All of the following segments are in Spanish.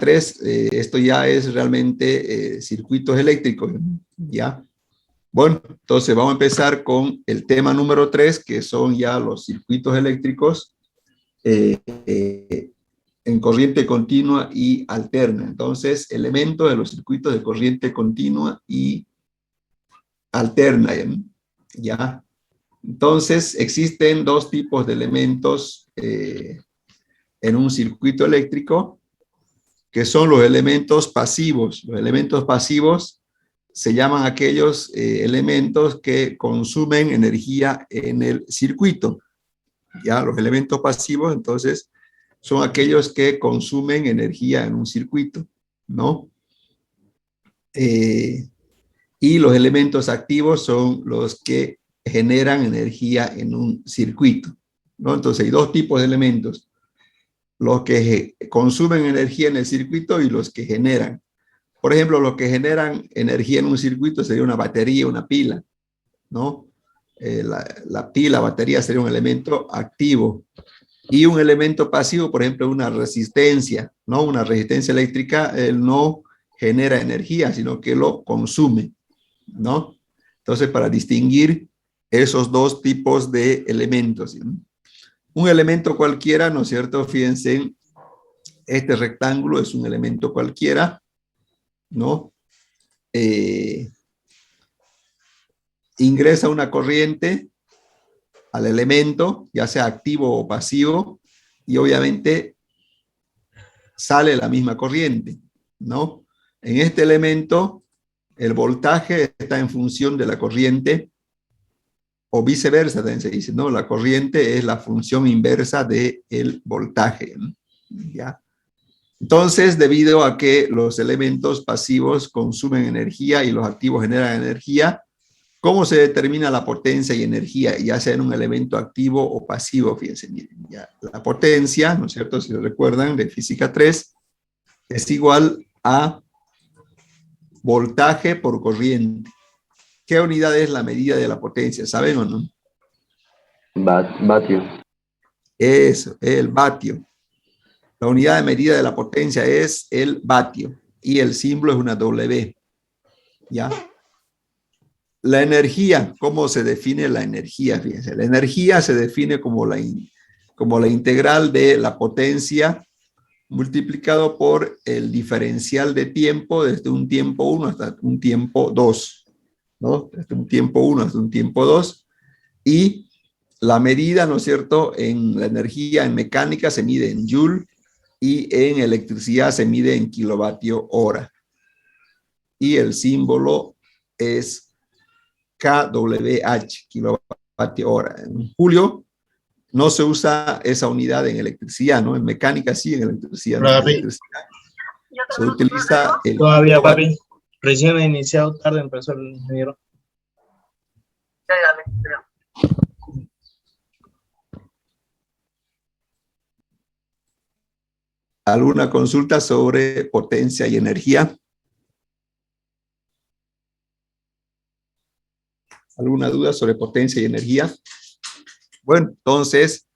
3, esto ya es realmente circuitos eléctricos, ¿ya? Bueno, entonces vamos a empezar con el tema número 3, que son ya los circuitos eléctricos en corriente continua y alterna. Entonces, elementos de los circuitos de corriente continua y alterna, ¿ya? Entonces, existen dos tipos de elementos en un circuito eléctrico, que son los elementos pasivos. Los elementos pasivos se llaman aquellos elementos que consumen energía en el circuito. Ya, los elementos pasivos, entonces, son aquellos que consumen energía en un circuito, ¿no? Y los elementos activos son los que generan energía en un circuito, ¿no? Entonces, hay dos tipos de elementos: los que consumen energía en el circuito y los que generan. Por ejemplo, los que generan energía en un circuito sería una batería, una pila, ¿no? La pila, batería sería un elemento activo. Y un elemento pasivo, por ejemplo, una resistencia, ¿no? Una resistencia eléctrica no genera energía, sino que lo consume, ¿no? Entonces, para distinguir esos dos tipos de elementos, ¿no? Un elemento cualquiera, ¿no es cierto? Fíjense, este rectángulo es un elemento cualquiera, ¿no? Ingresa una corriente al elemento, ya sea activo o pasivo, y obviamente sale la misma corriente, ¿no? En este elemento, el voltaje está en función de la corriente, o viceversa, también se dice, ¿no? La corriente es la función inversa del voltaje, ¿no? ¿Ya? Entonces, debido a que los elementos pasivos consumen energía y los activos generan energía, ¿cómo se determina la potencia y energía, ya sea en un elemento activo o pasivo? Fíjense, miren, ya la potencia, ¿no es cierto? Si lo recuerdan, de física 3, es igual a voltaje por corriente. ¿Qué unidad es la medida de la potencia? ¿Saben o no? Vatio. Eso, el vatio. La unidad de medida de la potencia es el vatio y el símbolo es una W. ¿Ya? La energía, ¿cómo se define la energía? Fíjense, la energía se define como la integral de la potencia multiplicado por el diferencial de tiempo desde un tiempo 1 hasta un tiempo 2, ¿no? Desde un tiempo 1 hasta un tiempo 2. Y la medida, ¿no es cierto?, en la energía en mecánica se mide en joule y en electricidad se mide en kilovatio hora. Y el símbolo es kWh, kilovatio hora. En Julio no se usa esa unidad en electricidad, ¿no? En mecánica sí, en electricidad no. En electricidad se utiliza el todavía, kilovatio. papi. Recién he iniciado tarde, empezó el ingeniero. ¿Alguna consulta sobre potencia y energía? ¿Alguna duda sobre potencia y energía? Bueno, entonces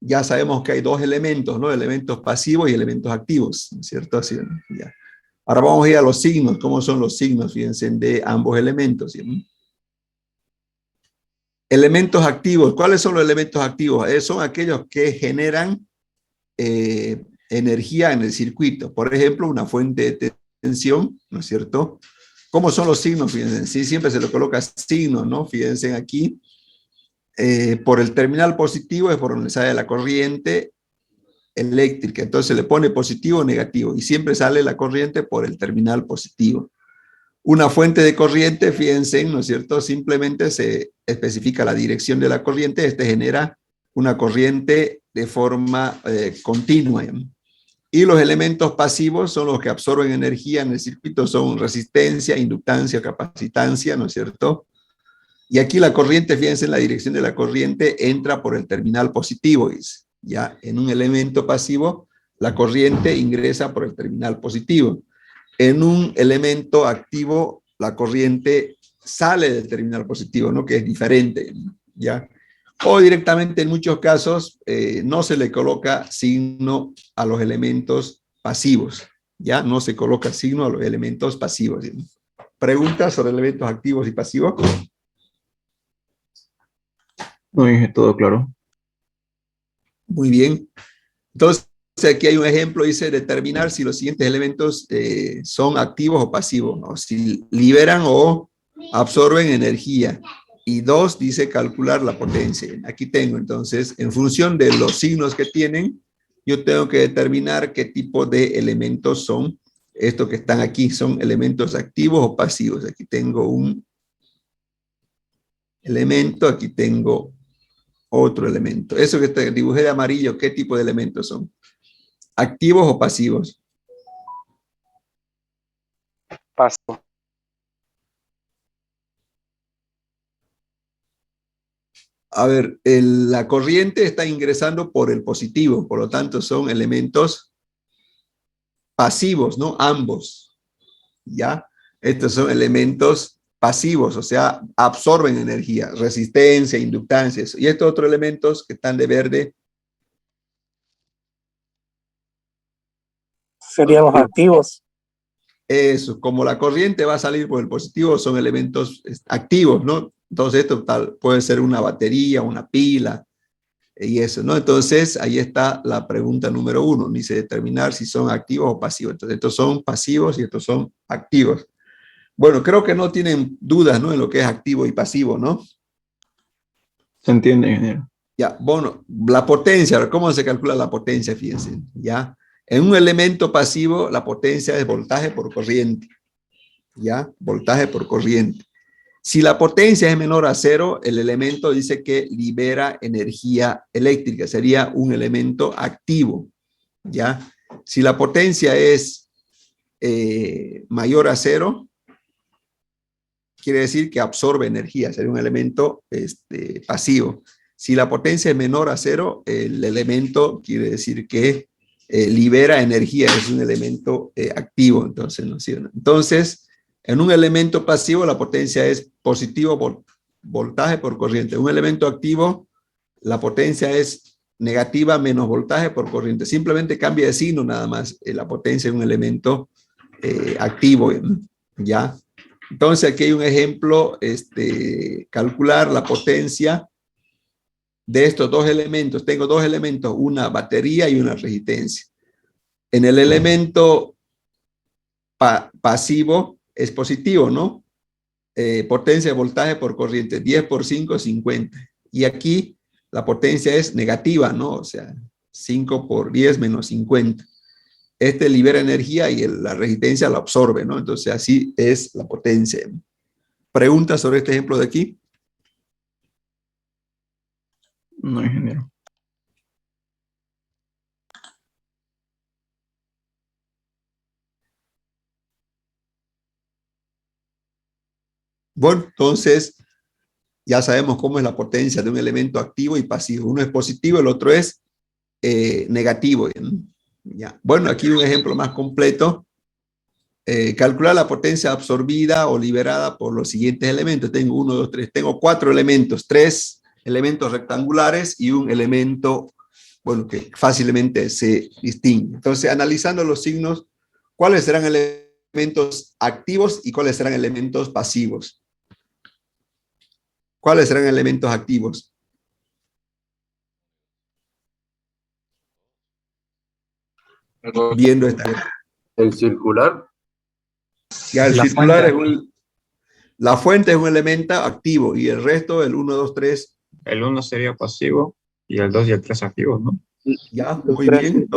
ya sabemos que hay dos elementos, ¿no? Elementos pasivos y elementos activos, ¿cierto? Así, ¿no? Ya. Ahora vamos a ir a los signos. ¿Cómo son los signos? Fíjense, de ambos elementos, ¿sí? Elementos activos. ¿Cuáles son los elementos activos? Son aquellos que generan energía en el circuito. Por ejemplo, una fuente de tensión, ¿no es cierto? ¿Cómo son los signos? Fíjense, sí, siempre se le coloca signos, ¿no? Fíjense aquí. Por el terminal positivo es por donde sale la corriente eléctrica. Entonces se le pone positivo o negativo y siempre sale la corriente por el terminal positivo. Una fuente de corriente, fíjense, ¿no es cierto? Simplemente se especifica la dirección de la corriente. Este genera una corriente de forma continua. Y los elementos pasivos son los que absorben energía en el circuito, son resistencia, inductancia, capacitancia, ¿no es cierto? Y aquí la corriente, fíjense, en la dirección de la corriente entra por el terminal positivo. Ya en un elemento pasivo, la corriente ingresa por el terminal positivo. En un elemento activo, la corriente sale del terminal positivo, ¿no? Que es diferente, ¿ya? O directamente, en muchos casos, no se le coloca signo a los elementos pasivos, Ya no se coloca signo a los elementos pasivos. ¿Preguntas sobre elementos activos y pasivos? No dije todo claro. Muy bien. Entonces, aquí hay un ejemplo, dice determinar si los siguientes elementos son activos o pasivos, o si liberan o absorben energía. Y dos, dice calcular la potencia. Aquí tengo, entonces, en función de los signos que tienen, yo tengo que determinar qué tipo de elementos son estos que están aquí. ¿Son elementos activos o pasivos? Aquí tengo un elemento, aquí tengo otro elemento. Eso que te dibujé de amarillo, ¿qué tipo de elementos son? ¿Activos o pasivos? Paso. A ver, la corriente está ingresando por el positivo, por lo tanto son elementos pasivos, ¿no? Ambos, ¿ya? Estos son elementos pasivos, o sea, absorben energía, resistencia, inductancias. Y estos otros elementos que están de verde, Serían los activos. eso, como la corriente va a salir por el positivo, son elementos activos, ¿no? Entonces esto tal, puede ser una batería, una pila, y eso, ¿no? Entonces, ahí está la pregunta número 1, dice determinar si son activos o pasivos. Entonces, estos son pasivos y estos son activos. Bueno, creo que no tienen dudas, ¿no? En lo que es activo y pasivo, ¿no? ¿Se entiende, ingeniero? Ya, bueno, la potencia, ¿cómo se calcula la potencia? Fíjense, ¿ya? En un elemento pasivo, la potencia es voltaje por corriente, ¿ya? Voltaje por corriente. Si la potencia es menor a cero, el elemento dice que libera energía eléctrica, sería un elemento activo, ¿ya? Si la potencia es mayor a cero, quiere decir que absorbe energía, sería un elemento pasivo. Si la potencia es menor a cero, el elemento quiere decir que libera energía, es un elemento activo, entonces, ¿no? ¿Sí? Entonces, en un elemento pasivo la potencia es positivo por voltaje por corriente. Un elemento activo, la potencia es negativa menos voltaje por corriente. Simplemente cambia de signo nada más. La potencia es un elemento activo, ¿ya? Entonces aquí hay un ejemplo, calcular la potencia de estos dos elementos. Tengo dos elementos, una batería y una resistencia. En el elemento pasivo es positivo, ¿no? Potencia de voltaje por corriente, 10 por 5, 50. Y aquí la potencia es negativa, ¿no? O sea, 5 por 10 menos 50. Este libera energía y la resistencia la absorbe, ¿no? Entonces así es la potencia. ¿Preguntas sobre este ejemplo de aquí? No, ingeniero. Bueno, entonces ya sabemos cómo es la potencia de un elemento activo y pasivo. Uno es positivo, el otro es negativo. Ya. Bueno, aquí un ejemplo más completo. Calcular la potencia absorbida o liberada por los siguientes elementos. Tengo 1, 2, 3. Tengo 4 elementos, 3 elementos rectangulares y un elemento, bueno, que fácilmente se distingue. Entonces, analizando los signos, ¿cuáles serán elementos activos y cuáles serán elementos pasivos? ¿Cuáles serán elementos activos? Viendo esta. El circular. Ya el La circular fuente. es la fuente es un elemento activo y el resto, el 1, 2, 3, El 1 sería pasivo y el 2 y el 3 activos, ¿no? ya, Los muy tres. bien.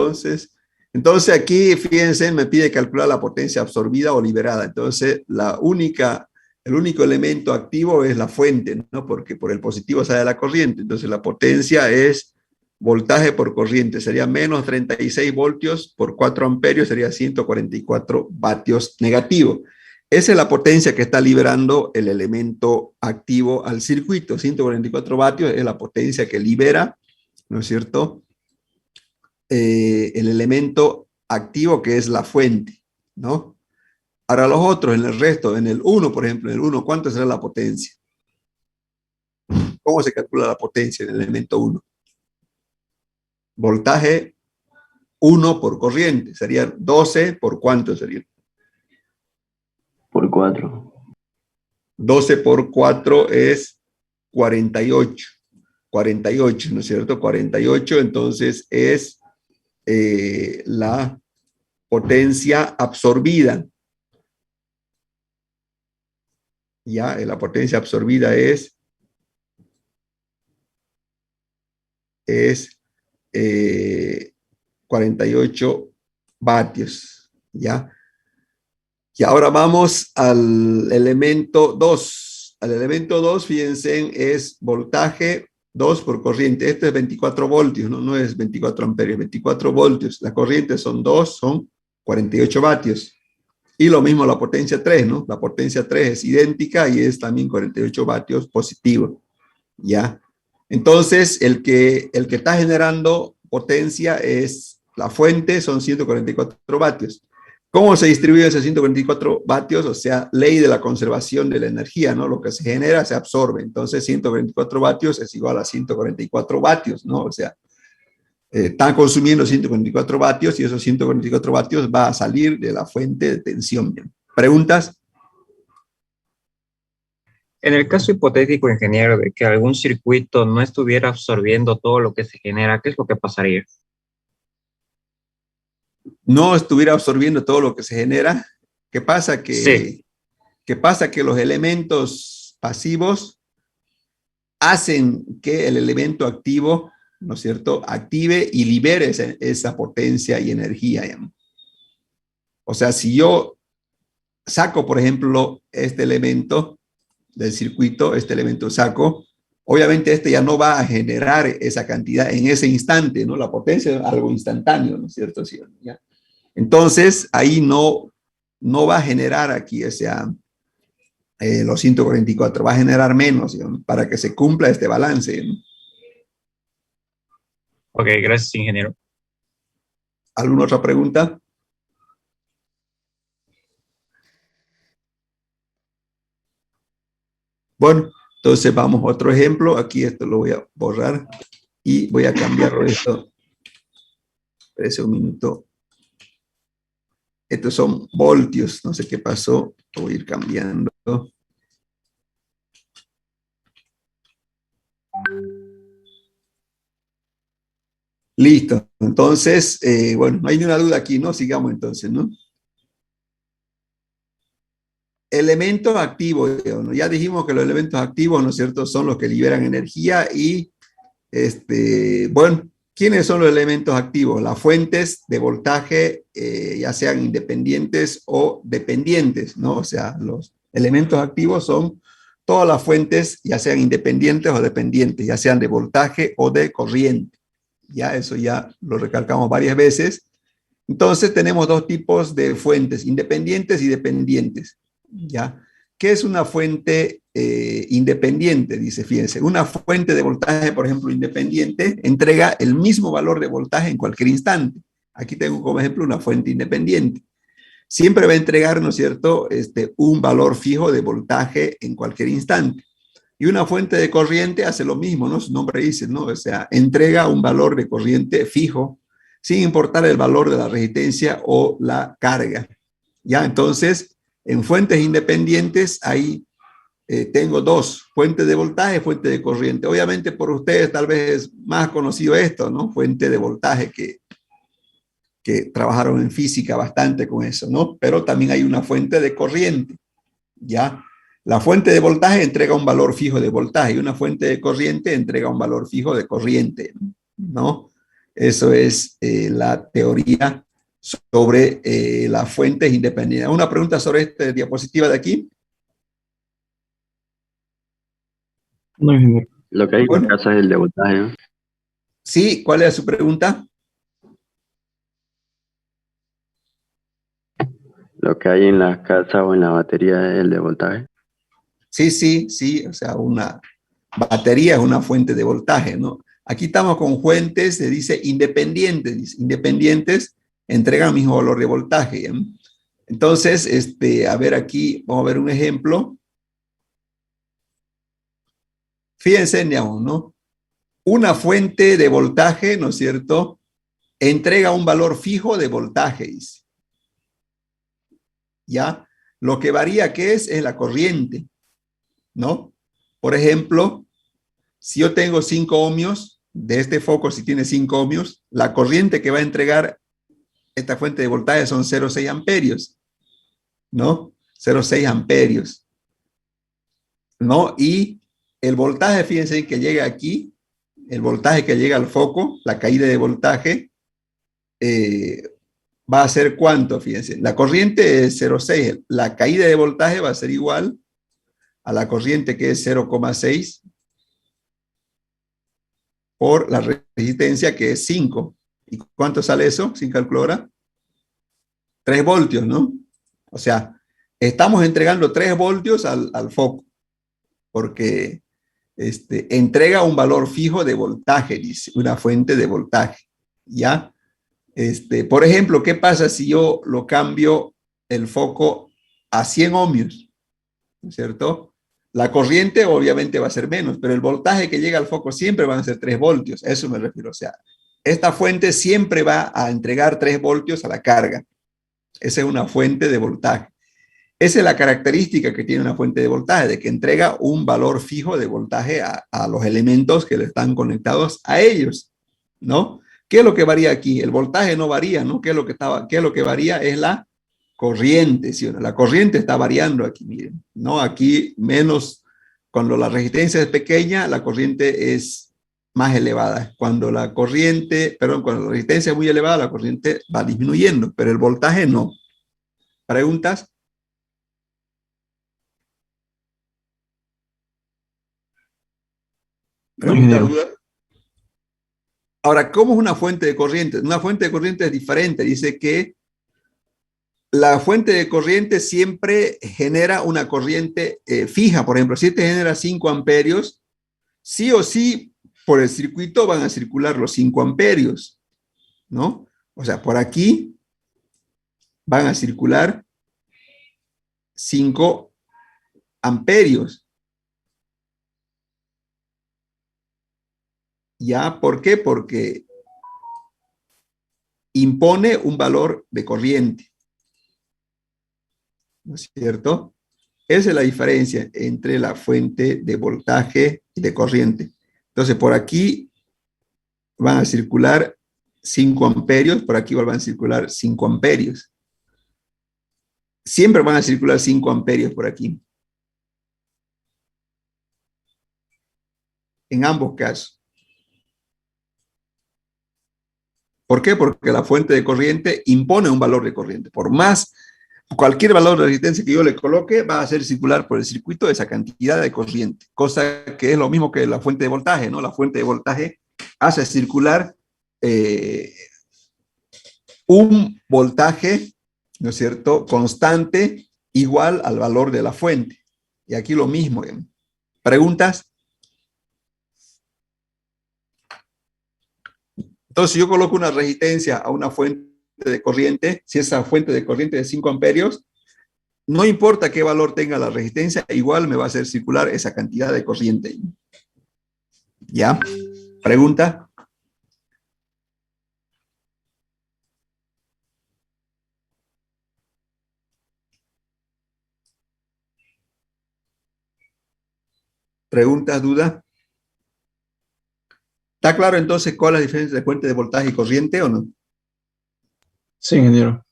Entonces aquí, fíjense, me pide calcular la potencia absorbida o liberada. Entonces, el único elemento activo es la fuente, ¿no? Porque por el positivo sale la corriente. Entonces, la potencia es voltaje por corriente. Sería menos 36 voltios por 4 amperios, sería 144 vatios negativo. Esa es la potencia que está liberando el elemento activo al circuito. 144 vatios es la potencia que libera, ¿no es cierto? El elemento activo que es la fuente, ¿no? Ahora los otros, en el resto, en el 1, por ejemplo, en el 1, ¿cuánto será la potencia? ¿Cómo se calcula la potencia en el elemento 1? Voltaje 1 por corriente. Sería 12 por ¿cuánto sería? Por 4. 12 por 4 es 48. 48, ¿no es cierto? 48, entonces es la potencia absorbida. Ya, la potencia absorbida es 48 vatios. ¿Ya? Y ahora vamos al elemento 2. Al elemento 2, fíjense, es voltaje 2 por corriente. Este es 24 voltios, ¿no? No es 24 amperios, 24 voltios. La corriente son 2, son 48 vatios. Y lo mismo la potencia 3, ¿no? La potencia 3 es idéntica y es también 48 vatios positivo. ¿Ya? Entonces, el que está generando potencia es la fuente, son 144 vatios. ¿Cómo se distribuye esos 144 vatios? O sea, ley de la conservación de la energía, ¿no? Lo que se genera se absorbe. Entonces, 144 vatios es igual a 144 vatios, ¿no? O sea, están consumiendo 144 vatios y esos 144 vatios va a salir de la fuente de tensión. ¿Bien? ¿Preguntas? En el caso hipotético, ingeniero, de que algún circuito no estuviera absorbiendo todo lo que se genera, ¿qué es lo que pasaría? No estuviera absorbiendo todo lo que se genera. ¿Qué pasa? Sí. ¿Qué pasa? Que los elementos pasivos hacen que el elemento activo, ¿no es cierto?, active y libere esa potencia y energía. ¿Ya? O sea, si yo saco, por ejemplo, este elemento del circuito, este elemento saco, obviamente este ya no va a generar esa cantidad en ese instante, ¿no? La potencia es algo instantáneo, ¿no es cierto? ¿Sí? ¿Ya? Entonces, ahí no va a generar aquí los 144, va a generar menos, ¿no? Para que se cumpla este balance, ¿no? Ok, gracias, ingeniero. ¿Alguna otra pregunta? Bueno, entonces vamos a otro ejemplo. Aquí esto lo voy a borrar y voy a cambiarlo esto. Espérese un minuto. Estos son voltios. No sé qué pasó. Lo voy a ir cambiando. Listo. Entonces, bueno, no hay ninguna duda aquí, ¿no? Sigamos entonces, ¿no? Elementos activos, ¿no? Ya dijimos que los elementos activos, ¿no es cierto?, son los que liberan energía y, bueno, ¿quiénes son los elementos activos? Las fuentes de voltaje, ya sean independientes o dependientes, ¿no? O sea, los elementos activos son todas las fuentes, ya sean independientes o dependientes, ya sean de voltaje o de corriente. Ya eso ya lo recalcamos varias veces. Entonces tenemos dos tipos de fuentes, independientes y dependientes. ¿Ya? ¿Qué es una fuente independiente? Dice, fíjense, una fuente de voltaje, por ejemplo, independiente, entrega el mismo valor de voltaje en cualquier instante. Aquí tengo como ejemplo una fuente independiente. Siempre va a entregar, ¿no es cierto?, un valor fijo de voltaje en cualquier instante. Y una fuente de corriente hace lo mismo, ¿no? Su nombre dice, ¿no? O sea, entrega un valor de corriente fijo, sin importar el valor de la resistencia o la carga. ¿Ya? Entonces, en fuentes independientes, ahí tengo dos, fuente de voltaje y fuente de corriente. Obviamente por ustedes tal vez es más conocido esto, ¿no? Fuente de voltaje que trabajaron en física bastante con eso, ¿no? Pero también hay una fuente de corriente, ¿ya? La fuente de voltaje entrega un valor fijo de voltaje y una fuente de corriente entrega un valor fijo de corriente, ¿no? Eso es la teoría sobre las fuentes independientes. ¿Una pregunta sobre esta diapositiva de aquí? No, ingeniero. Lo que hay en Bueno, casa es el de voltaje, ¿no? sí, ¿cuál es su pregunta? Lo que hay en la casa o en la batería es el de voltaje. Sí, sí, sí, o sea, una batería es una fuente de voltaje, ¿no? Aquí estamos con fuentes, se dice independientes. Independientes entregan el mismo valor de voltaje, ¿no? Entonces, a ver aquí, vamos a ver un ejemplo. Fíjense, ¿no? Una fuente de voltaje, ¿no es cierto?, entrega un valor fijo de voltaje, dice. ¿Ya? Lo que varía, ¿qué es? Es la corriente, ¿no? Por ejemplo, si yo tengo 5 ohmios, de este foco, si tiene 5 ohmios, la corriente que va a entregar esta fuente de voltaje son 0,6 amperios, ¿no? 0,6 amperios, ¿no? Y el voltaje, fíjense que llega aquí, el voltaje que llega al foco, la caída de voltaje, va a ser ¿cuánto? Fíjense, la corriente es 0,6, la caída de voltaje va a ser igual a la corriente que es 0,6 por la resistencia que es 5. ¿Y cuánto sale eso sin calculadora? 3 voltios, ¿no? O sea, estamos entregando 3 voltios al foco, porque entrega un valor fijo de voltaje, dice, una fuente de voltaje, ¿ya? Por ejemplo, ¿qué pasa si yo lo cambio el foco a 100 ohmios? ¿No es cierto? La corriente obviamente va a ser menos, pero el voltaje que llega al foco siempre van a ser 3 voltios, a eso me refiero. O sea, esta fuente siempre va a entregar 3 voltios a la carga. Esa es una fuente de voltaje. Esa es la característica que tiene una fuente de voltaje, de que entrega un valor fijo de voltaje a los elementos que le están conectados a ellos, ¿no? ¿Qué es lo que varía aquí? El voltaje no varía, ¿no? ¿Qué es lo que varía? Es la corriente, ¿sí o no? La corriente está variando aquí, miren, ¿no? Aquí menos, cuando la resistencia es pequeña, la corriente es más elevada. Cuando la resistencia es muy elevada, la corriente va disminuyendo, pero el voltaje no. ¿Preguntas? ¿Preguntas, dudas? Ahora, ¿cómo es una fuente de corriente? Una fuente de corriente es diferente. Dice que la fuente de corriente siempre genera una corriente fija. Por ejemplo, si te genera 5 amperios, sí o sí por el circuito van a circular los 5 amperios, ¿no? O sea, por aquí van a circular 5 amperios. ¿Ya? ¿Por qué? Porque impone un valor de corriente, ¿no es cierto? Esa es la diferencia entre la fuente de voltaje y de corriente. Entonces, por aquí van a circular 5 amperios, por aquí van a circular 5 amperios. Siempre van a circular 5 amperios por aquí. En ambos casos. ¿Por qué? Porque la fuente de corriente impone un valor de corriente. Por más, cualquier valor de resistencia que yo le coloque, va a hacer circular por el circuito esa cantidad de corriente. Cosa que es lo mismo que la fuente de voltaje, ¿no? La fuente de voltaje hace circular un voltaje, ¿no es cierto?, constante, igual al valor de la fuente. Y aquí lo mismo. ¿Preguntas? Entonces, si yo coloco una resistencia a una fuente de corriente, si esa fuente de corriente es de 5 amperios, no importa qué valor tenga la resistencia, igual me va a hacer circular esa cantidad de corriente. ¿Ya? ¿Pregunta? ¿Preguntas, dudas? ¿Está claro entonces cuál es la diferencia de fuente de voltaje y corriente o no? Sí, ingeniero.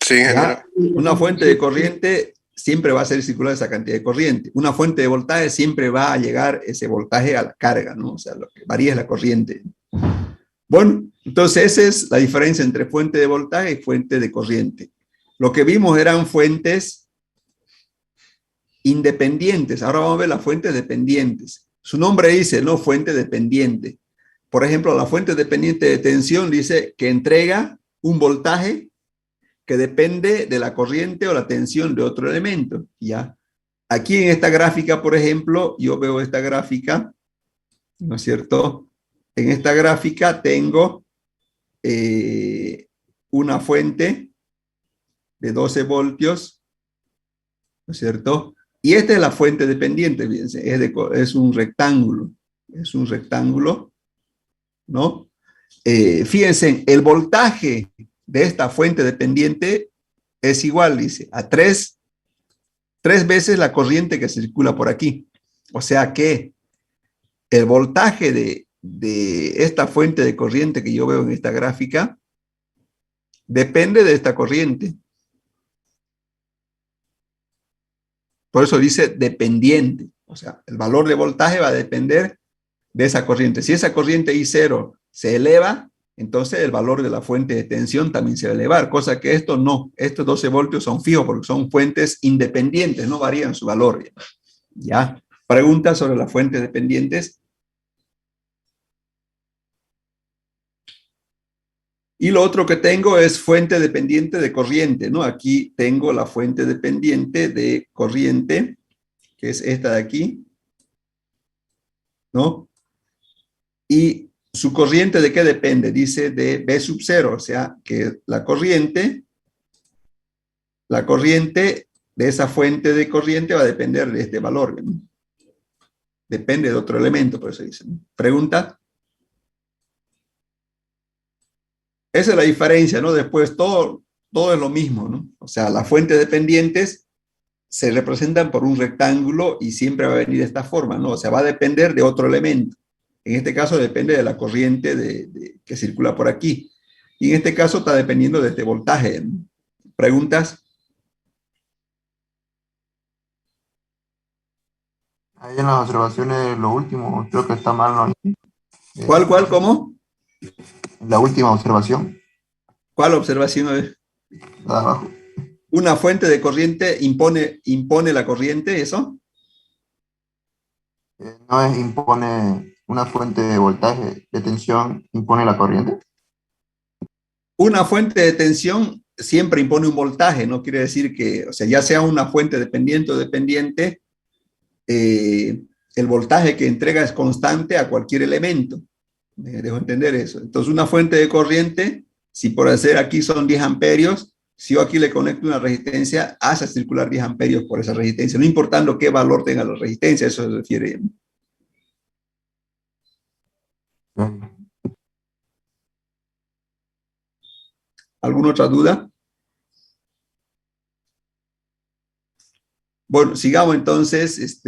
Sí, ingeniero. ¿Ya? Una fuente de corriente siempre va a hacer circular esa cantidad de corriente. Una fuente de voltaje siempre va a llegar ese voltaje a la carga, ¿no? O sea, lo que varía es la corriente. Bueno, entonces esa es la diferencia entre fuente de voltaje y fuente de corriente. Lo que vimos eran fuentes independientes. Ahora vamos a ver las fuentes dependientes. Su nombre dice, no, fuente dependiente. Por ejemplo, la fuente dependiente de tensión dice que entrega un voltaje que depende de la corriente o la tensión de otro elemento, ¿ya? Aquí en esta gráfica, por ejemplo, yo veo esta gráfica, ¿no es cierto? En esta gráfica tengo una fuente de 12 voltios, ¿no es cierto? Y esta es la fuente dependiente, fíjense, es un rectángulo, ¿no? Fíjense, el voltaje de esta fuente dependiente es igual, dice, a tres veces la corriente que circula por aquí. O sea que el voltaje de esta fuente de corriente que yo veo en esta gráfica depende de esta corriente. Por eso dice dependiente. O sea, el valor de voltaje va a depender de esa corriente. Si esa corriente I0 se eleva, entonces el valor de la fuente de tensión también se va a elevar, cosa que esto no. Estos 12 voltios son fijos porque son fuentes independientes, no varían su valor. ¿Ya? Preguntas sobre las fuentes dependientes. Y lo otro que tengo es fuente dependiente de corriente, ¿no? Aquí tengo la fuente dependiente de corriente, que es esta de aquí, ¿no? Y su corriente, ¿de qué depende? Dice de B sub 0, o sea, que la corriente de esa fuente de corriente va a depender de este valor, ¿no? Depende de otro elemento, por eso dice, ¿no? Pregunta. Esa es la diferencia, ¿no? Después todo es lo mismo, ¿no? O sea, las fuentes dependientes se representan por un rectángulo y siempre va a venir de esta forma, ¿no? O sea, va a depender de otro elemento. En este caso depende de la corriente que circula por aquí. Y en este caso está dependiendo de este voltaje, ¿no? ¿Preguntas? Ahí en las observaciones, lo último, creo que está mal, ¿no? ¿Cuál, cómo? La última observación, ¿Cuál observación? A ver. la de abajo. Una fuente de corriente impone la corriente, ¿eso? No es impone una fuente de voltaje, de tensión, impone la corriente. Una fuente de tensión siempre impone un voltaje, no quiere decir que, o sea, ya sea una fuente dependiente o dependiente, el voltaje que entrega es constante a cualquier elemento. Me dejo entender eso. Entonces, una fuente de corriente, si por hacer aquí son 10 amperios, si yo aquí le conecto una resistencia, hace circular 10 amperios por esa resistencia, no importando qué valor tenga la resistencia, eso se refiere. ¿Alguna otra duda? Bueno, sigamos entonces.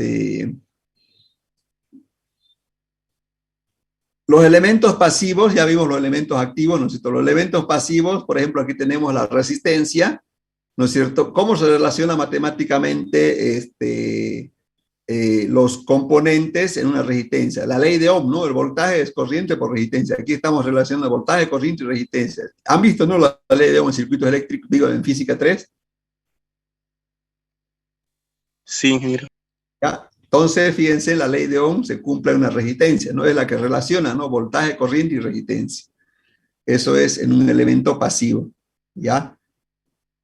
Los elementos pasivos, ya vimos los elementos activos, ¿no es cierto? Los elementos pasivos, por ejemplo, aquí tenemos la resistencia, ¿no es cierto? ¿Cómo se relaciona matemáticamente los componentes en una resistencia? La ley de Ohm, ¿no? El voltaje es corriente por resistencia. Aquí estamos relacionando voltaje, corriente y resistencia. ¿Han visto, no, la ley de Ohm en circuitos eléctricos, digo, en física 3? Sí, ingeniero. ¿Ya? Entonces, fíjense, la ley de Ohm se cumple en una resistencia, ¿no? Es la que relaciona, ¿no? Voltaje, corriente y resistencia. Eso es en un elemento pasivo, ¿ya?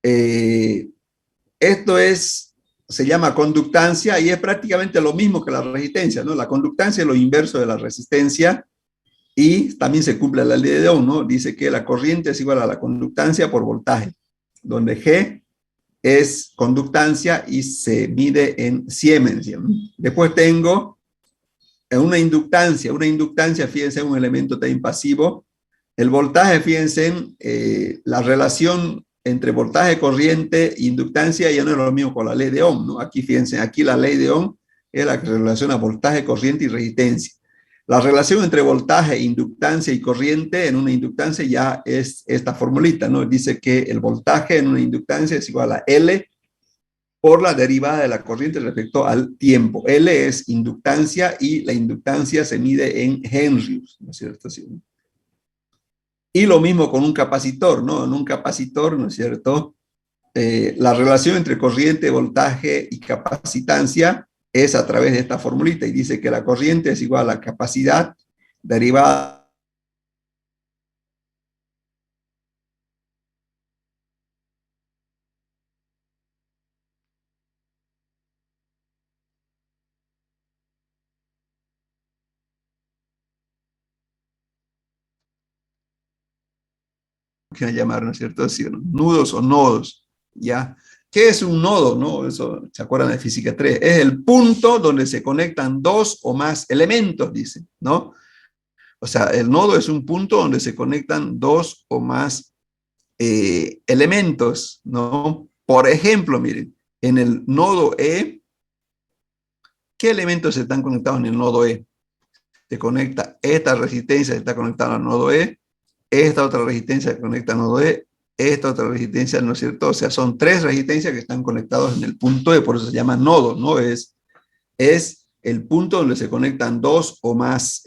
Esto se llama conductancia y es prácticamente lo mismo que la resistencia, ¿no? La conductancia es lo inverso de la resistencia y también se cumple la ley de Ohm, ¿no? Dice que la corriente es igual a la conductancia por voltaje, donde G es conductancia y se mide en Siemens, ¿no? Después tengo una inductancia, fíjense, un elemento también pasivo. El voltaje, fíjense, la relación entre voltaje, corriente e inductancia ya no es lo mismo con la ley de Ohm, ¿no? Aquí, fíjense, aquí la ley de Ohm es la que relaciona voltaje, corriente y resistencia. La relación entre voltaje, inductancia y corriente en una inductancia ya es esta formulita, ¿no? Dice que el voltaje en una inductancia es igual a L por la derivada de la corriente respecto al tiempo. L es inductancia y la inductancia se mide en henrios, ¿no es cierto? Sí. Y lo mismo con un capacitor, ¿no? En un capacitor, ¿no es cierto? La relación entre corriente, voltaje y capacitancia es a través de esta formulita y dice que la corriente es igual a la capacidad derivada que llamar, ¿no es cierto? Es decir, nudos o nodos, ¿ya? ¿Qué es un nodo, no? Eso, ¿se acuerdan de física 3? Es el punto donde se conectan dos o más elementos, dice, ¿no? O sea, el nodo es un punto donde se conectan dos o más elementos, ¿no? Por ejemplo, miren, en el nodo E, ¿qué elementos están conectados en el nodo E? Se conecta esta resistencia, está conectada al nodo E, esta otra resistencia se conecta al nodo E, esta otra resistencia, ¿no es cierto? O sea, son tres resistencias que están conectadas en el punto E, por eso se llama nodo, ¿no? Es el punto donde se conectan dos o más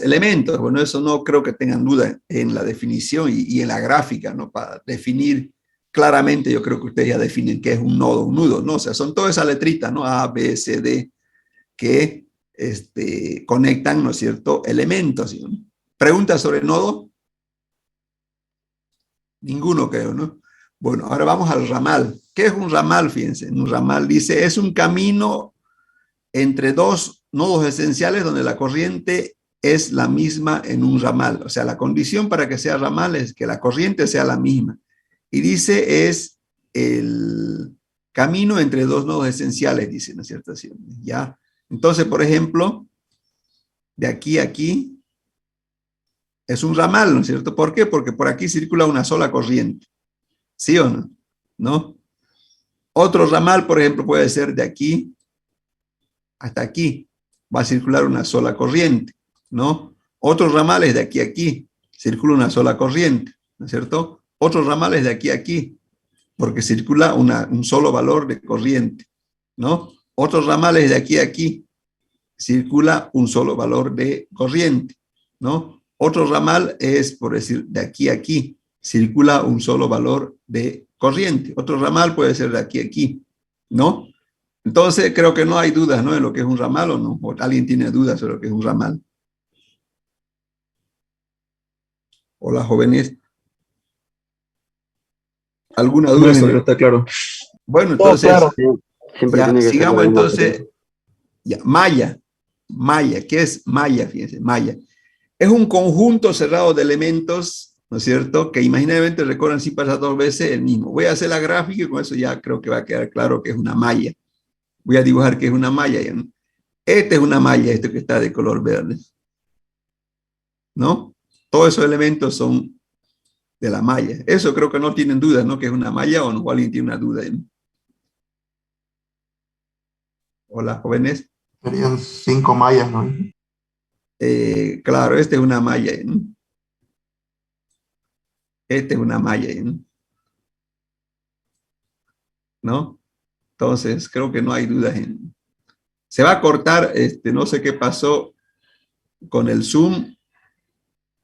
elementos. Bueno, eso no creo que tengan duda en la definición y en la gráfica, ¿no? Para definir claramente, yo creo que ustedes ya definen qué es un nodo, un nudo, ¿no? O sea, son todas esas letritas, ¿no? A, B, C, D, que conectan, ¿no es cierto?, elementos. ¿No? ¿Preguntas sobre el nodo? Ninguno creo, ¿no? Bueno, ahora vamos al ramal. ¿Qué es un ramal? Fíjense, un ramal dice, es un camino entre dos nodos esenciales donde la corriente es la misma en un ramal. O sea, la condición para que sea ramal es que la corriente sea la misma. Y dice, es el camino entre dos nodos esenciales, dice, ¿no es cierto? ¿Ya? Entonces, por ejemplo, de aquí a aquí es un ramal, ¿no es cierto? ¿Por qué? Porque por aquí circula una sola corriente. ¿Sí o no? ¿No? Otro ramal, por ejemplo, puede ser de aquí hasta aquí. Va a circular una sola corriente, ¿no? Otros ramales de aquí a aquí. Circula una sola corriente, ¿no es cierto? Otros ramales de aquí a aquí, porque circula un solo valor de corriente, ¿no? Otros ramales de aquí a aquí. Circula un solo valor de corriente, ¿no? Otro ramal es, por decir, de aquí a aquí, circula un solo valor de corriente. Otro ramal puede ser de aquí a aquí, ¿no? Entonces, creo que no hay dudas, ¿no?, de lo que es un ramal o no. ¿O alguien tiene dudas sobre lo que es un ramal? Hola, jóvenes. ¿Alguna No, duda ingeniero, sobre? está claro. Bueno, Todo entonces, claro. Siempre ya, tiene que ser sigamos la misma entonces. Ya, malla. Malla, ¿qué es malla? Fíjense, malla. Es un conjunto cerrado de elementos, ¿no es cierto?, que imaginariamente recorren sin pasar dos veces el mismo. Voy a hacer la gráfica y con eso ya creo que va a quedar claro que es una malla. Voy a dibujar que es una malla. ¿No? Esta es una malla, esto que está de color verde, ¿no? Todos esos elementos son de la malla. Eso creo que no tienen dudas, ¿no?, que es una malla, o no, o alguien tiene una duda. ¿No? Hola, jóvenes. Serían 5 mallas, ¿no? Claro, esta es una malla. ¿No? Esta es una malla. ¿No? Entonces, creo que no hay dudas. Se va a cortar, no sé qué pasó con el Zoom.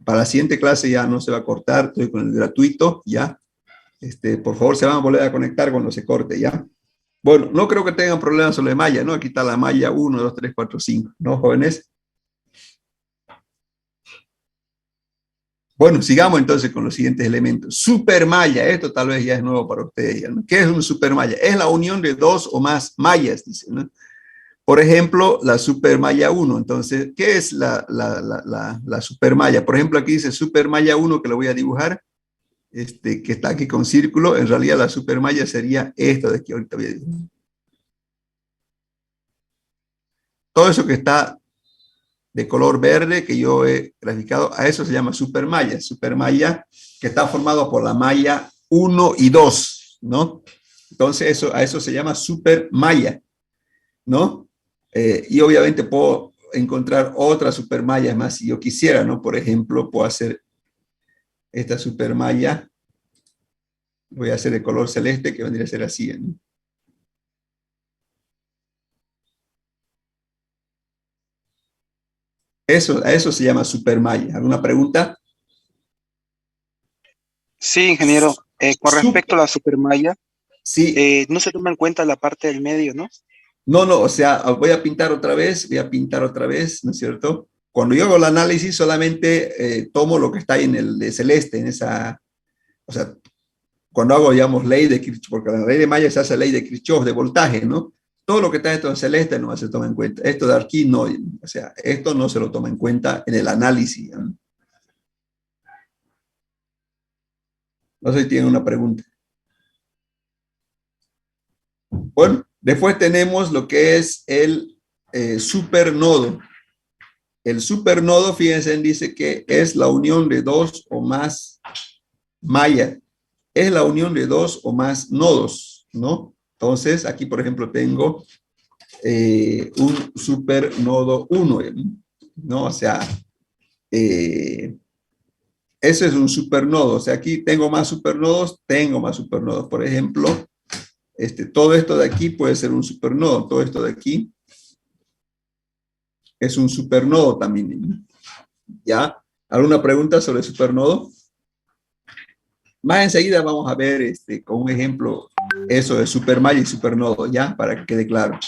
Para la siguiente clase ya no se va a cortar, estoy con el gratuito, ya. Por favor, se van a volver a conectar cuando se corte, ya. Bueno, no creo que tengan problemas sobre malla, ¿no? Aquí está la malla 1, 2, 3, 4, 5, ¿no, jóvenes? Bueno, sigamos entonces con los siguientes elementos. Supermalla, esto tal vez ya es nuevo para ustedes, ya, ¿no? ¿Qué es un supermalla? Es la unión de dos o más mallas, dice, ¿no? Por ejemplo, la supermalla 1. Entonces, ¿qué es la supermalla? Por ejemplo, aquí dice supermalla 1, que lo voy a dibujar, que está aquí con círculo. En realidad, la supermalla sería esta de aquí, ahorita voy a dibujar. Todo eso que está de color verde, que yo he graficado, a eso se llama supermalla. Supermalla que está formado por la malla 1 y 2, ¿no? Entonces, a eso se llama supermalla, ¿no? Y obviamente puedo encontrar otras supermallas más si yo quisiera, ¿no? Por ejemplo, puedo hacer esta supermalla, voy a hacer de color celeste, que vendría a ser así, ¿no? A eso se llama supermalla. ¿Alguna pregunta? Sí, ingeniero. Con respecto a la supermalla, Sí. no se toma en cuenta la parte del medio, ¿no? No, o sea, voy a pintar otra vez, ¿no es cierto? Cuando yo hago el análisis, solamente tomo lo que está ahí en el de celeste, en esa, o sea, cuando hago, digamos, ley de Kirchhoff, porque la ley de Maya se hace ley de Kirchhoff, de voltaje, ¿no? Todo lo que está esto en celeste no se toma en cuenta. Esto de aquí no, o sea, esto no se lo toma en cuenta en el análisis, ¿no? No sé si tienen una pregunta. Bueno, después tenemos lo que es el supernodo. El supernodo, fíjense, dice que es la unión de dos o más mallas. Es la unión de dos o más nodos, ¿no? Entonces, aquí, por ejemplo, tengo un supernodo 1, ¿no? O sea, eso es un supernodo. O sea, aquí tengo más supernodos. Por ejemplo, todo esto de aquí puede ser un supernodo. Todo esto de aquí es un supernodo también. ¿Ya? ¿Alguna pregunta sobre el supernodo? Más enseguida vamos a ver con un ejemplo eso de supermalla y supernodo, ¿ya? Para que quede claro.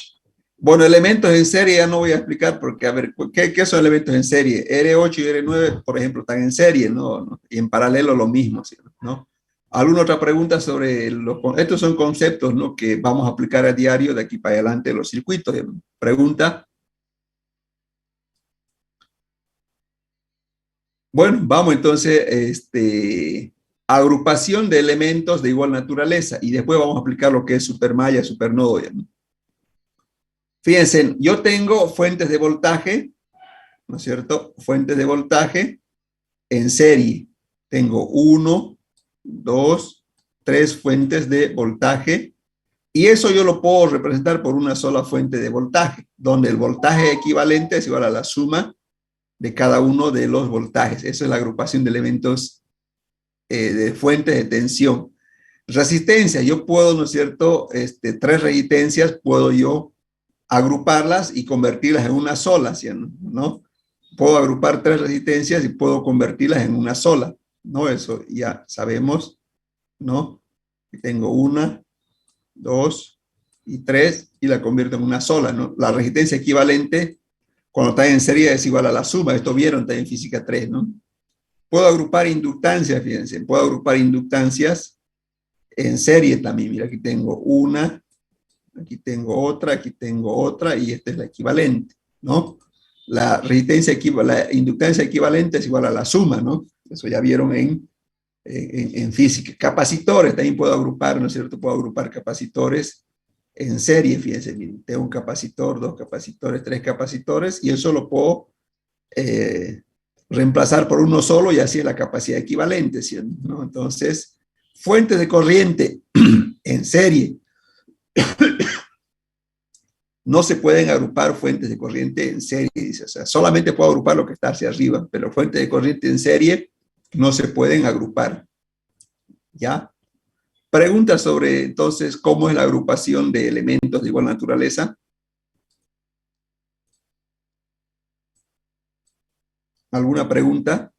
Bueno, elementos en serie ya no voy a explicar porque, a ver, ¿qué son elementos en serie? R8 y R9, por ejemplo, están en serie, ¿no? Y en paralelo lo mismo, ¿no? ¿Alguna otra pregunta sobre estos son conceptos, ¿no? Que vamos a aplicar a diario de aquí para adelante en los circuitos. ¿Pregunta? Bueno, vamos entonces, agrupación de elementos de igual naturaleza y después vamos a aplicar lo que es supermalla, supernodo, ¿no? Fíjense, yo tengo fuentes de voltaje, ¿no es cierto? Fuentes de voltaje en serie. Tengo 1, 2, 3 fuentes de voltaje y eso yo lo puedo representar por una sola fuente de voltaje, donde el voltaje equivalente es igual a la suma de cada uno de los voltajes. Esa es la agrupación de elementos de fuentes de tensión. Resistencia, yo puedo, ¿no es cierto? 3 resistencias puedo yo agruparlas y convertirlas en una sola, ¿sí? ¿No? Puedo agrupar 3 resistencias y puedo convertirlas en una sola, ¿no? Eso ya sabemos, ¿no? Tengo 1, 2 y 3 y la convierto en una sola, ¿no? La resistencia equivalente cuando está en serie es igual a la suma, esto vieron también en física 3, ¿no? Puedo agrupar inductancias, fíjense, puedo agrupar inductancias en serie también, mira, aquí tengo una, aquí tengo otra, y esta es la equivalente, ¿no? La inductancia equivalente es igual a la suma, ¿no? Eso ya vieron en física. Capacitores, también puedo agrupar, ¿no es cierto? Puedo agrupar capacitores en serie, fíjense, miren, tengo un capacitor, 2 capacitores, 3 capacitores, y eso lo puedo reemplazar por uno solo y así es la capacidad equivalente, ¿sí? ¿No? Entonces, fuentes de corriente en serie. No se pueden agrupar fuentes de corriente en serie, dice. O sea, solamente puedo agrupar lo que está hacia arriba, pero fuentes de corriente en serie no se pueden agrupar. ¿Ya? Preguntas sobre, entonces, cómo es la agrupación de elementos de igual naturaleza. ¿Alguna pregunta?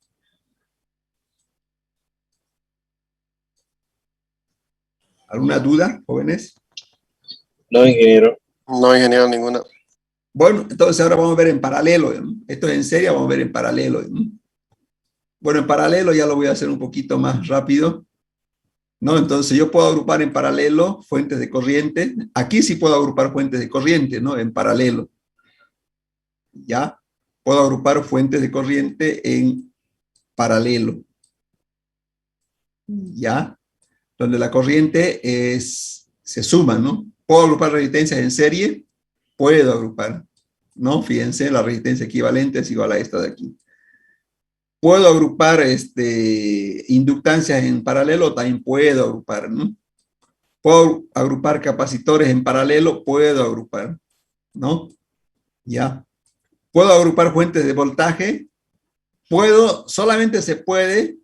¿Alguna duda, jóvenes? No, ingeniero. No, ingeniero, ninguna. Bueno, entonces ahora vamos a ver en paralelo, ¿no? Esto es en serie, vamos a ver en paralelo, ¿no? Bueno, en paralelo ya lo voy a hacer un poquito más rápido, ¿no? Entonces yo puedo agrupar en paralelo fuentes de corriente. Aquí sí puedo agrupar fuentes de corriente, ¿no? En paralelo. ¿Ya? Puedo agrupar fuentes de corriente en paralelo. ¿Ya? Donde la corriente se suma, ¿no? ¿Puedo agrupar resistencias en serie? Puedo agrupar, ¿no? Fíjense, la resistencia equivalente es igual a esta de aquí. ¿Puedo agrupar inductancias en paralelo? También puedo agrupar, ¿no? ¿Puedo agrupar capacitores en paralelo? Puedo agrupar, ¿no? ¿Ya? ¿Puedo agrupar fuentes de voltaje? Solamente se puede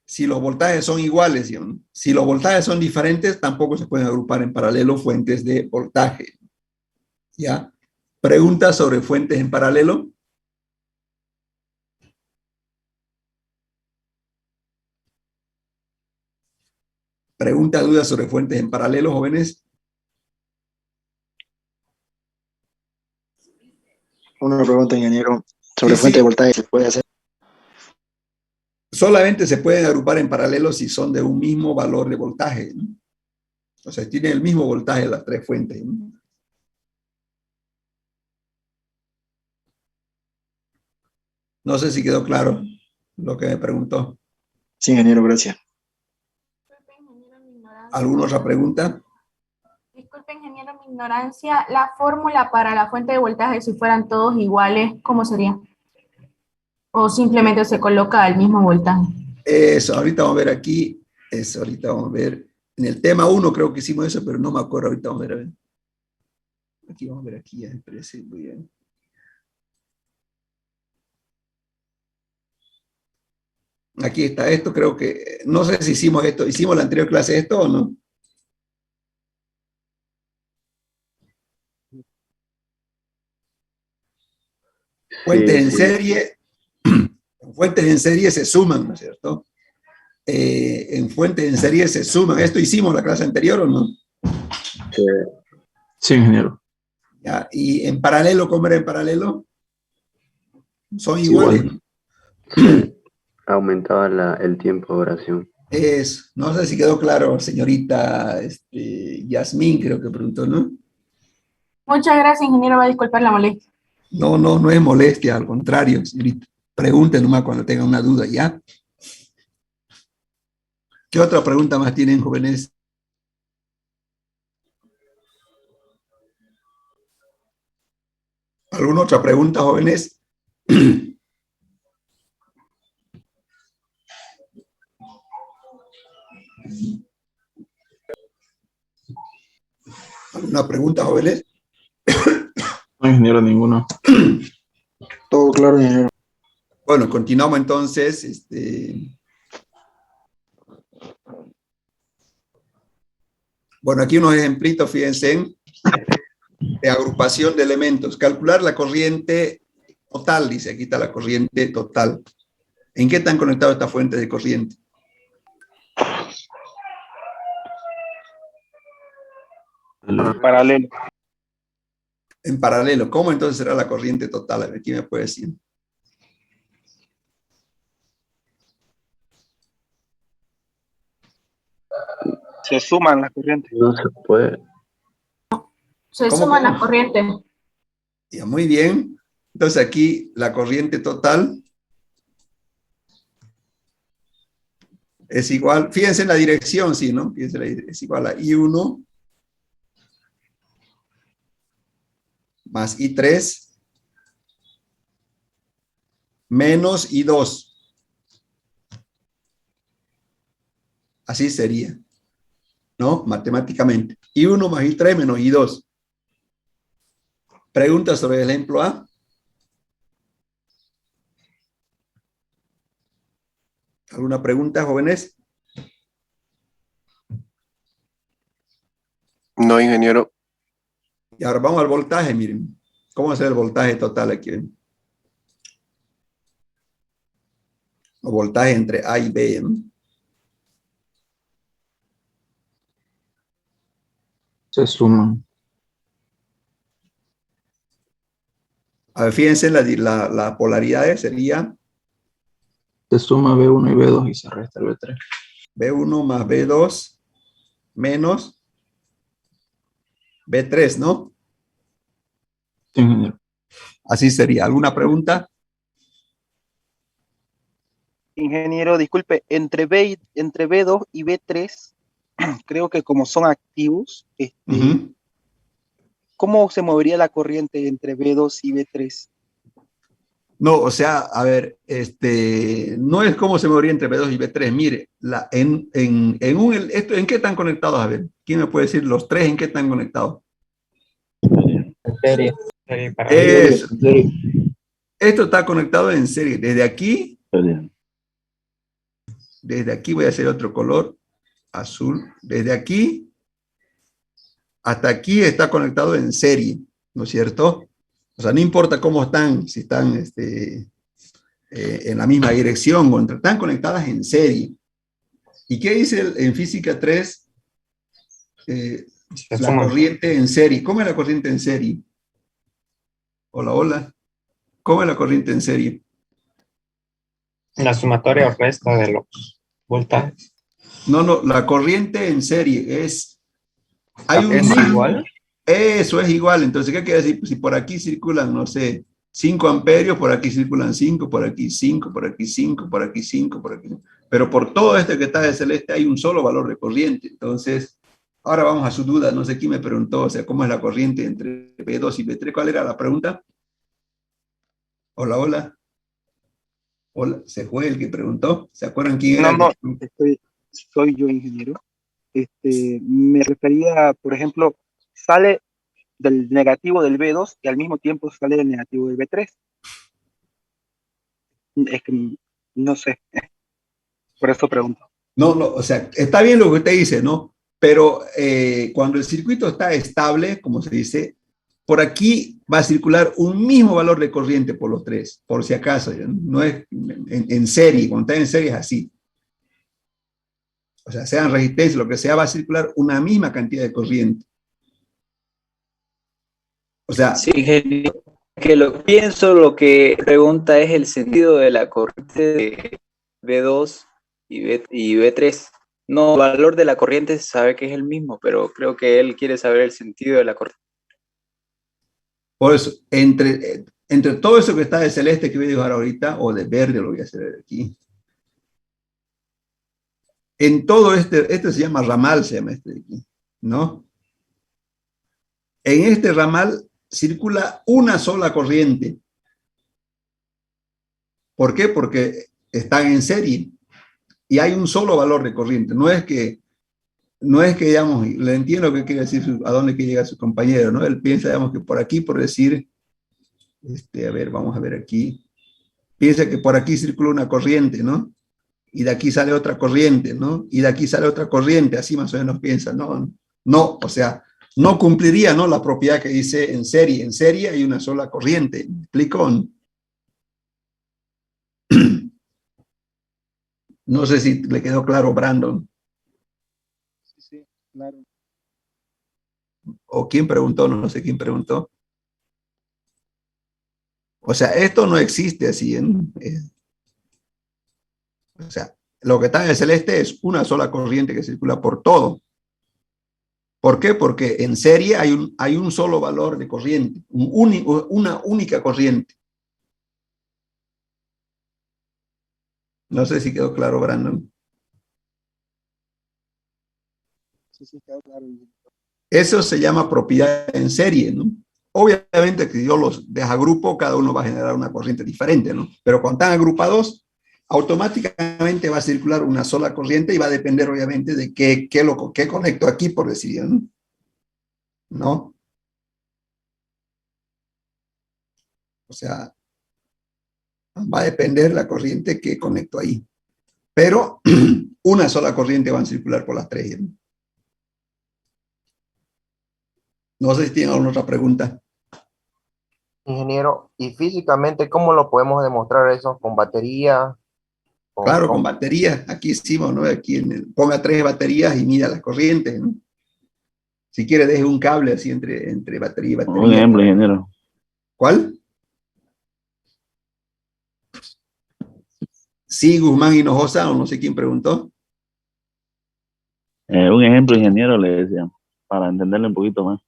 si los voltajes son iguales, ¿no? Si los voltajes son diferentes, tampoco se pueden agrupar en paralelo fuentes de voltaje. ¿Ya? ¿Preguntas sobre fuentes en paralelo? ¿Preguntas, dudas sobre fuentes en paralelo, jóvenes? Una pregunta, ingeniero, sobre Sí, fuente de sí. voltaje, ¿se puede hacer? Solamente se pueden agrupar en paralelo si son de un mismo valor de voltaje, ¿no? O sea, tienen el mismo voltaje las 3 fuentes, ¿no? No sé si quedó claro lo que me preguntó. Sí, ingeniero, gracias. ¿Alguna otra pregunta? Disculpe, ingeniero, mi ignorancia. La fórmula para la fuente de voltaje, si fueran todos iguales, ¿cómo sería? o simplemente se coloca al mismo voltaje. Eso, ahorita vamos a ver aquí. Eso, ahorita vamos a ver. En el tema 1 creo que hicimos eso, pero no me acuerdo. Ahorita vamos a ver. Aquí vamos a ver aquí. Ya me parece muy bien. Aquí está esto, creo que, no sé si hicimos esto, ¿hicimos la anterior clase esto o no? Fuentes en sí. serie, fuentes en serie se suman, ¿no es cierto? En fuentes en serie se suman. ¿Esto hicimos la clase anterior o no? Sí, ingeniero. Ya, y en paralelo, ¿cómo era en paralelo? Son Sí, iguales, igual. ¿no? Se aumentaba el tiempo de oración. No sé si quedó claro, señorita Yasmín, creo que preguntó, ¿no? Muchas gracias, ingeniero, va a disculpar la molestia. No es molestia, al contrario, señorita. Pregunten nomás cuando tengan una duda, ¿ya? ¿Qué otra pregunta más tienen, jóvenes? ¿Alguna otra pregunta, jóvenes? ¿Alguna pregunta, jóvenes? No, ingeniero, ninguno. Todo claro, ingeniero. Bueno, continuamos entonces. Bueno, aquí unos ejemplitos, fíjense, de agrupación de elementos. Calcular la corriente total, dice, aquí está la corriente total. ¿En qué están conectadas estas fuentes de corriente? Paralelo. En paralelo. ¿Cómo entonces será la corriente total? A ver, ¿quién me puede decir? Se suman las corrientes. No se puede. Se ¿Cómo, suman cómo? las corrientes. Ya, muy bien. Entonces aquí la corriente total es igual, fíjense en la dirección, sí, ¿no? Fíjense, es igual a I1 más I3 menos I2. Así sería, ¿no? Matemáticamente. I1 más I3 menos I2. ¿Preguntas sobre el ejemplo A? ¿Alguna pregunta, jóvenes? No, ingeniero. Y ahora vamos al voltaje, miren. ¿Cómo hacer el voltaje total aquí? ¿Ven? O voltaje entre A y B, ¿no? Se suman. A ver, fíjense, la polaridad sería Se suma B1 y B2 y se resta el B3. B1 más B2 menos B3, ¿no? Sí, ingeniero. Así sería. ¿Alguna pregunta? Ingeniero, disculpe, entre B2 y B3, creo que como son activos, ¿cómo se movería la corriente entre B2 y B3? No, o sea, a ver, no es cómo se movería entre B2 y B3. Mire, ¿en qué están conectados? A ver, ¿quién me puede decir los tres en qué están conectados? En serie. Serie paralela. Eso. Esto está conectado en serie. Desde aquí voy a hacer otro color, azul. Desde aquí hasta aquí está conectado en serie, ¿no es cierto? O sea, no importa cómo están, si están en la misma dirección o están conectadas en serie. ¿Y qué dice en física 3? La suman. corriente en serie. ¿Cómo es la corriente en serie? Hola, hola. ¿Cómo es la corriente en serie? La sumatoria o resta de los voltajes. No, la corriente en serie es... Hay un ¿Es mismo... igual? Eso es igual. Entonces, ¿qué quiere decir? Si por aquí circulan, no sé, 5 amperios, por aquí circulan 5, por aquí 5, por aquí 5, por aquí 5, por aquí. Pero por todo este que está de celeste hay un solo valor de corriente. Entonces, ahora vamos a su duda. No sé quién me preguntó, o sea, ¿cómo es la corriente entre B2 y B3? ¿Cuál era la pregunta? Hola, hola. Hola, se fue el que preguntó. ¿Se acuerdan quién era No, el no, que preguntó? soy yo, ingeniero. Me refería, por ejemplo, sale del negativo del B2 y al mismo tiempo sale del negativo del B3. Es que no sé, por eso pregunto. No, no, o sea, está bien lo que usted dice, ¿no? Pero cuando el circuito está estable, como se dice, por aquí va a circular un mismo valor de corriente por los tres, por si acaso, ¿ya? No es en serie, cuando está en serie es así. O sea, sean resistencias, lo que sea, va a circular una misma cantidad de corriente. O sea, Sí, ingeniero, que lo pienso, lo que pregunta es el sentido de la corriente de B2 y B3. No, el valor de la corriente se sabe que es el mismo, pero creo que él quiere saber el sentido de la corriente. por eso, entre todo eso que está de celeste que voy a dibujar ahorita, o de verde, lo voy a hacer aquí, en todo este se llama ramal, se llama este de aquí, ¿no? En este ramal circula una sola corriente. ¿Por qué? Porque están en serie y hay un solo valor de corriente. No es que digamos, le entiendo que quiere decir a dónde quiere llegar su compañero, ¿no? Él piensa, digamos, que por aquí, por decir, a ver, vamos a ver aquí, piensa que por aquí circula una corriente, ¿no? Y de aquí sale otra corriente, ¿no? Y de aquí sale otra corriente, así más o menos piensa, ¿no? No, o sea, no cumpliría, ¿no? La propiedad que dice en serie hay una sola corriente, ¿me explico? No sé si le quedó claro, Brandon. Sí, claro. O quién preguntó, no sé quién preguntó. O sea, esto no existe así. O sea, lo que está en el celeste es una sola corriente que circula por todo. ¿Por qué? Porque en serie hay un solo valor de corriente, una única corriente. No sé si quedó claro, Brandon. Sí, quedó claro. Eso se llama propiedad en serie, ¿no? Obviamente que si yo los desagrupo, cada uno va a generar una corriente diferente, ¿no? Pero cuando están agrupados, automáticamente va a circular una sola corriente y va a depender, obviamente, de qué conecto aquí, por decir, ¿no? ¿No? O sea, va a depender la corriente que conecto ahí. Pero una sola corriente va a circular por las tres, ¿no? No sé si tienen alguna otra pregunta. Ingeniero, ¿y físicamente cómo lo podemos demostrar eso? ¿Con batería? Claro, con baterías. Aquí hicimos, ¿no? Aquí ponga 3 baterías y mida las corrientes, ¿no? Si quiere, deje un cable así entre batería y batería. Un ejemplo, ingeniero. ¿Cuál? Sí, Guzmán Hinojosa, o no sé quién preguntó. Un ejemplo, ingeniero, le decía, para entenderle un poquito más.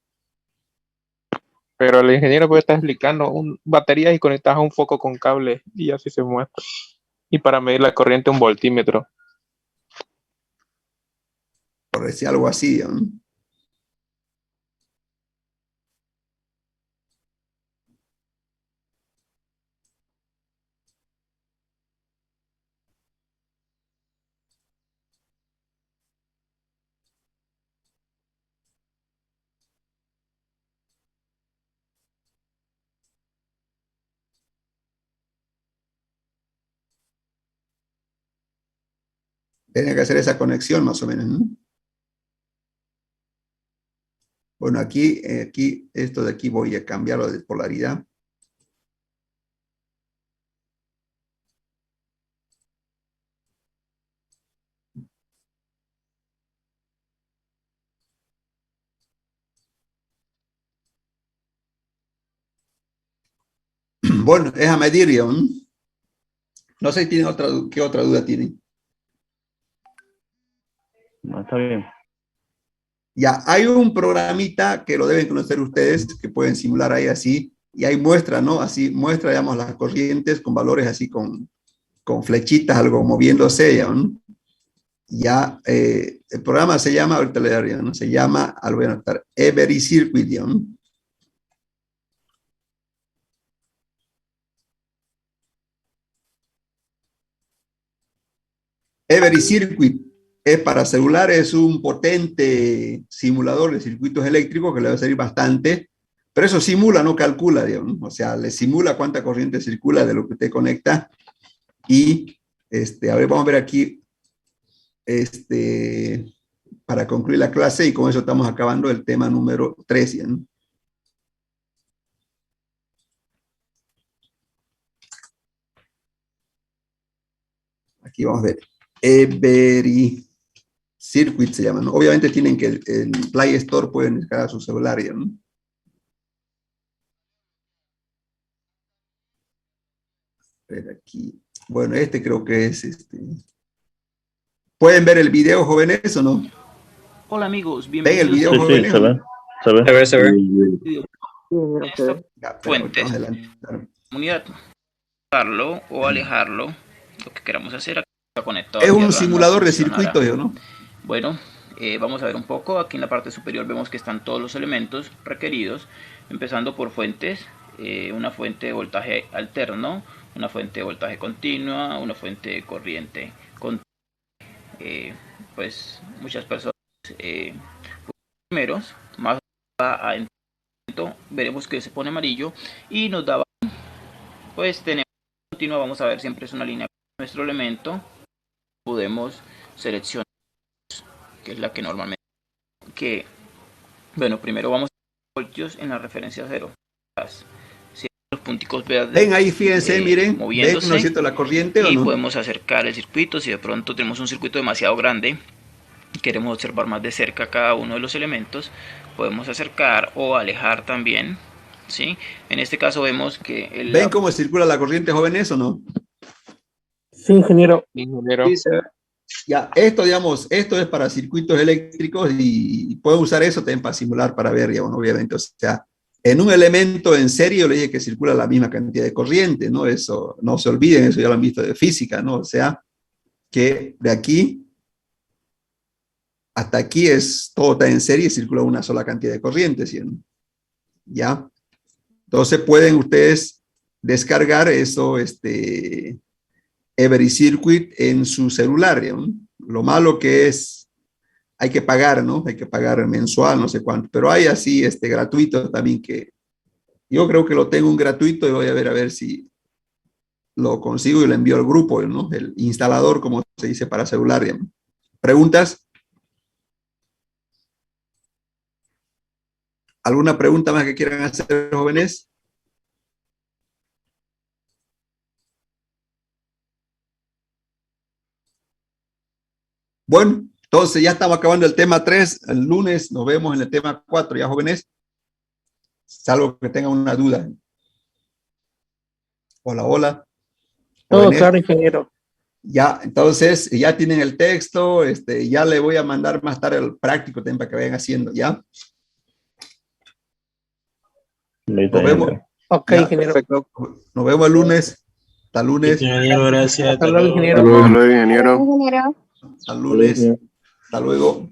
Pero el ingeniero puede estar explicando baterías y conectadas a un foco con cable y así se muestra. Y para medir la corriente un voltímetro. Por decir algo así, ¿no? Tiene que hacer esa conexión más o menos, ¿no? Bueno, aquí, esto de aquí voy a cambiarlo de polaridad. Bueno, es a medir, ¿no? No sé si tienen ¿qué otra duda tienen? No, está bien. Ya, hay un programita que lo deben conocer ustedes, que pueden simular ahí así, y ahí muestra, ¿no? Así muestra, digamos, las corrientes con valores así con flechitas, algo moviéndose, ¿no? Ya, el programa se llama, ahorita le daré, ¿no? Se llama, lo voy a anotar, Every Circuit, ¿no? Every Circuit es para celular, es un potente simulador de circuitos eléctricos que le va a servir bastante, pero eso simula, no calcula, digamos, o sea, le simula cuánta corriente circula de lo que usted conecta. Y, a ver, vamos a ver aquí, para concluir la clase, y con eso estamos acabando el tema número 3, ¿ya, no? Aquí vamos a ver. Every Circuit se llama, ¿no? Obviamente tienen que el Play Store pueden descargar su celular, ¿ya, no? A ver aquí. Bueno, creo que es ¿Pueden ver el video, jóvenes, o no? Hola amigos, ¿Ven bienvenidos el video, a jóvenes? se ve. Se ve. Ya, pero Fuentes. vamos a adelantar. comunidad. Acercarlo o alejarlo, lo que queramos hacer. Aquí está conectado. Es un tierra, simulador no de funcionará. circuitos, ¿yo no? Bueno, vamos a ver un poco. Aquí en la parte superior vemos que están todos los elementos requeridos, empezando por fuentes, una fuente de voltaje alterno, una fuente de voltaje continua, una fuente de corriente continua. Pues muchas personas primeros, más va a entrar, veremos que se pone amarillo y nos da, pues tenemos continua, vamos a ver, siempre es una línea con nuestro elemento, podemos seleccionar, que es la que normalmente, bueno, primero vamos a voltios en la referencia 0, si los punticos verdes, ven ahí, fíjense, miren, moviéndose, ven, ¿no es cierto, la corriente o y no? podemos acercar el circuito. Si de pronto tenemos un circuito demasiado grande y queremos observar más de cerca cada uno de los elementos, podemos acercar o alejar también, ¿sí? En este caso vemos que ¿ven cómo circula la corriente, jóvenes, o no? Sí, ingeniero. Ingeniero. Ya, digamos, esto es para circuitos eléctricos y puedo usar eso también para simular, para ver, digamos, obviamente, o sea, en un elemento en serio le dije que circula la misma cantidad de corriente, ¿no? Eso, no se olviden, eso ya lo han visto de física, ¿no? O sea, que de aquí hasta aquí todo está en serie y circula una sola cantidad de corriente, ¿sí? ¿Ya? Entonces pueden ustedes descargar eso, Every Circuit en su celular, ¿no? Lo malo que es, hay que pagar, ¿no? Hay que pagar mensual, no sé cuánto, pero hay así, gratuito también, que yo creo que lo tengo un gratuito y voy a ver si lo consigo y lo envío al grupo, ¿no? El instalador, como se dice, para celular, ¿no? ¿Preguntas? ¿Alguna pregunta más que quieran hacer, jóvenes? Bueno, entonces ya estamos acabando el tema 3. El lunes nos vemos en el tema 4, ya, jóvenes. Salvo que tengan una duda. Hola, hola. Todo Jóvenes. claro, ingeniero. Ya, entonces, ya tienen el texto, ya le voy a mandar más tarde el práctico también para que vayan haciendo, ¿ya? Nos vemos. Ok, Ya, ingeniero. perfecto. Nos vemos el lunes. Hasta lunes. Ingeniero, gracias. Hasta luego, ingeniero. Hasta luego, ingeniero. Hasta lunes. Hasta luego.